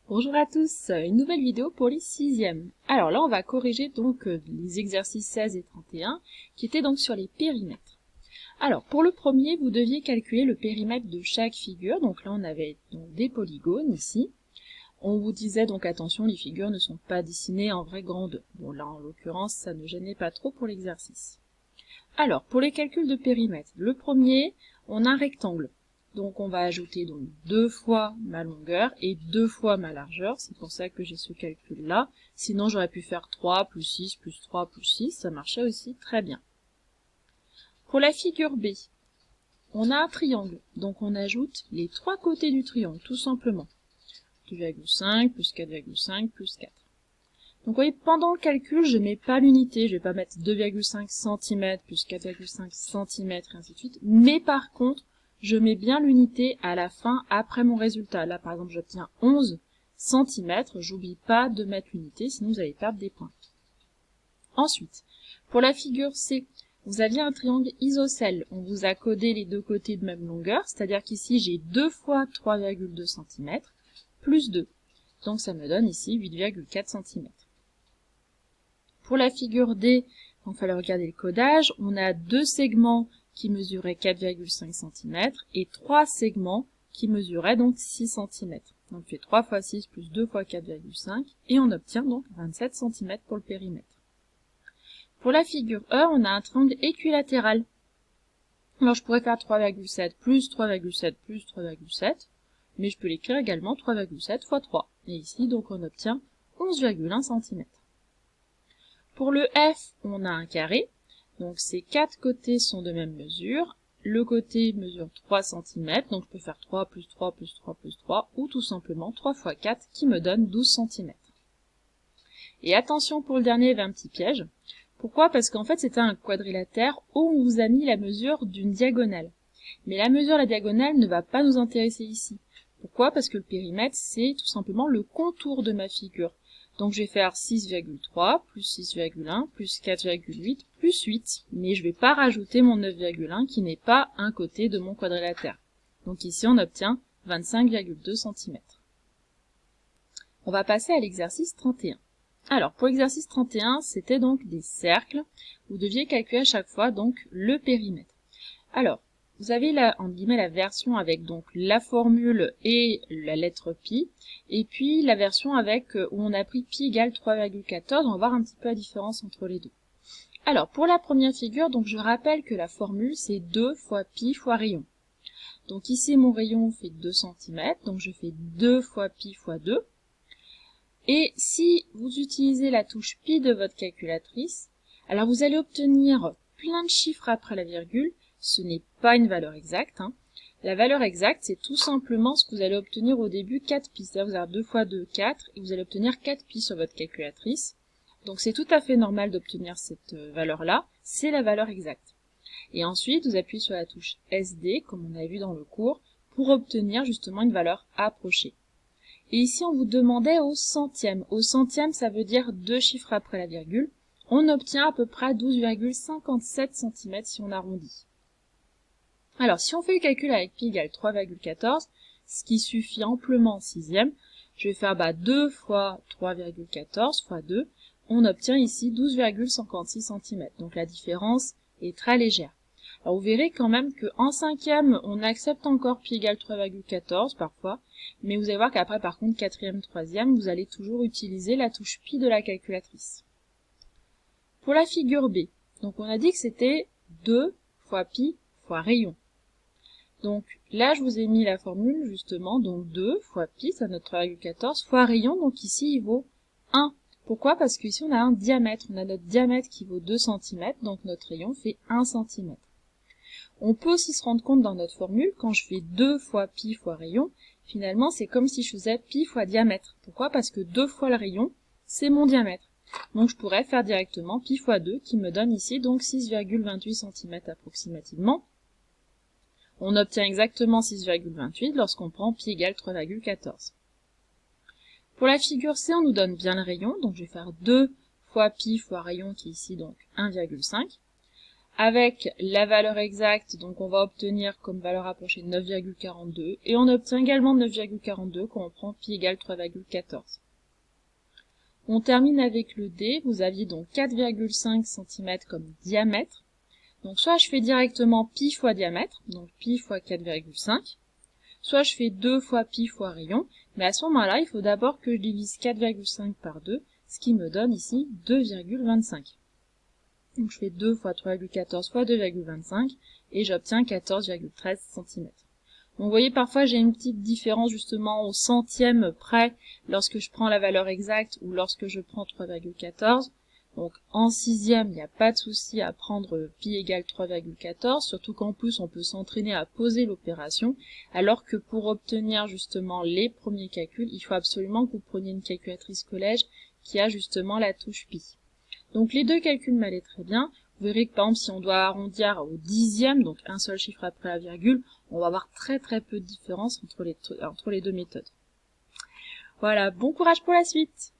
Bonjour à tous, une nouvelle vidéo pour les 6e. Alors là, on va corriger donc les exercices 16 et 31 qui étaient donc sur les périmètres. Alors pour le premier, vous deviez calculer le périmètre de chaque figure. Donc là, on avait donc des polygones ici. On vous disait donc attention, les figures ne sont pas dessinées en vraie grandeur. Bon là, en l'occurrence, ça ne gênait pas trop pour l'exercice. Alors pour les calculs de périmètre, le premier, on a un rectangle. Donc on va ajouter donc 2 fois ma longueur et 2 fois ma largeur, c'est pour ça que j'ai ce calcul-là. Sinon j'aurais pu faire 3 plus 6 plus 3 plus 6, ça marchait aussi très bien. Pour la figure B, on a un triangle, donc on ajoute les 3 côtés du triangle, tout simplement. 2,5 plus 4,5 plus 4. Donc vous voyez, pendant le calcul, je mets pas l'unité, je vais pas mettre 2,5 cm plus 4,5 cm et ainsi de suite, mais par contre, je mets bien l'unité à la fin, après mon résultat. Là, par exemple, j'obtiens 11 cm, j'oublie pas de mettre l'unité, sinon vous allez perdre des points. Ensuite, pour la figure C, vous aviez un triangle isocèle. On vous a codé les deux côtés de même longueur, c'est-à-dire qu'ici, j'ai 2 fois 3,2 cm, plus 2. Donc ça me donne ici 8,4 cm. Pour la figure D, il fallait regarder le codage, on a 2 segments qui mesuraient 4,5 cm et 3 segments qui mesuraient donc 6 cm. Donc on fait 3 fois 6 plus 2 fois 4,5 et on obtient donc 27 cm pour le périmètre. Pour la figure E, on a un triangle équilatéral. Alors je pourrais faire 3,7 plus 3,7 plus 3,7, mais je peux l'écrire également 3,7 fois 3. Et ici donc on obtient 11,1 cm. Pour le F, on a un carré, donc ces 4 côtés sont de même mesure. Le côté mesure 3 cm, donc je peux faire 3 plus 3 plus 3 plus 3, ou tout simplement 3 fois 4 qui me donne 12 cm. Et attention pour le dernier, il y avait un petit piège. Pourquoi? Parce qu'en fait c'était un quadrilatère où on vous a mis la mesure d'une diagonale. Mais la mesure de la diagonale ne va pas nous intéresser ici. Pourquoi? Parce que le périmètre, c'est tout simplement le contour de ma figure. Donc je vais faire 6,3 plus 6,1 plus 4,8 plus 8, mais je ne vais pas rajouter mon 9,1 qui n'est pas un côté de mon quadrilatère. Donc ici on obtient 25,2 cm. On va passer à l'exercice 31. Alors pour l'exercice 31, c'était donc des cercles. Vous deviez calculer à chaque fois donc le périmètre. Alors, vous avez en guillemets la version avec donc la formule et la lettre pi, et puis la version avec où on a pris pi égale 3,14, on va voir un petit peu la différence entre les deux. Alors, pour la première figure, donc je rappelle que la formule c'est 2 fois pi fois rayon. Donc ici mon rayon fait 2 cm, donc je fais 2 fois pi fois 2. Et si vous utilisez la touche pi de votre calculatrice, alors vous allez obtenir plein de chiffres après la virgule. Ce n'est pas une valeur exacte. La valeur exacte, c'est tout simplement ce que vous allez obtenir au début 4 pi. C'est-à-dire vous avez 2 fois 2, 4, et vous allez obtenir 4 pi sur votre calculatrice. Donc c'est tout à fait normal d'obtenir cette valeur-là. C'est la valeur exacte. Et ensuite, vous appuyez sur la touche SD, comme on a vu dans le cours, pour obtenir justement une valeur approchée. Et ici, on vous demandait au centième. Au centième, ça veut dire 2 chiffres après la virgule. On obtient à peu près 12,57 cm si on arrondit. Alors, si on fait le calcul avec pi égale 3,14, ce qui suffit amplement en sixième, je vais faire 2 fois 3,14 fois 2. On obtient ici 12,56 cm. Donc la différence est très légère. Alors vous verrez quand même qu'en cinquième, on accepte encore pi égale 3,14 parfois, mais vous allez voir qu'après par contre, quatrième, troisième, vous allez toujours utiliser la touche pi de la calculatrice. Pour la figure B, donc on a dit que c'était 2 fois pi fois rayon. Donc là, je vous ai mis la formule justement, donc 2 fois pi, ça notre 3,14, fois rayon, donc ici il vaut 1. Pourquoi? Parce qu'ici on a un diamètre, on a notre diamètre qui vaut 2 cm, donc notre rayon fait 1 cm. On peut aussi se rendre compte dans notre formule, quand je fais 2 fois pi fois rayon, finalement c'est comme si je faisais pi fois diamètre. Pourquoi? Parce que 2 fois le rayon, c'est mon diamètre. Donc je pourrais faire directement pi fois 2, qui me donne ici donc 6,28 cm approximativement. On obtient exactement 6,28 lorsqu'on prend pi égale 3,14. Pour la figure C, on nous donne bien le rayon, donc je vais faire 2 fois pi fois rayon qui est ici donc 1,5. avec la valeur exacte, donc on va obtenir comme valeur approchée 9,42, et on obtient également 9,42 quand on prend pi égale 3,14. On termine avec le D, vous aviez donc 4,5 cm comme diamètre, donc soit je fais directement pi fois diamètre, donc pi fois 4,5, soit je fais 2 fois pi fois rayon, mais à ce moment-là, il faut d'abord que je divise 4,5 par 2, ce qui me donne ici 2,25. Donc je fais 2 fois 3,14 fois 2,25 et j'obtiens 14,13 cm. Donc vous voyez, parfois j'ai une petite différence justement au centième près lorsque je prends la valeur exacte ou lorsque je prends 3,14. Donc en sixième, il n'y a pas de souci à prendre pi égale 3,14, surtout qu'en plus on peut s'entraîner à poser l'opération, alors que pour obtenir justement les premiers calculs, il faut absolument que vous preniez une calculatrice collège qui a justement la touche pi. Donc les deux calculs m'allaient très bien. Vous verrez que par exemple si on doit arrondir au dixième, donc un seul chiffre après la virgule, on va avoir très peu de différence entre les deux méthodes. Voilà, bon courage pour la suite!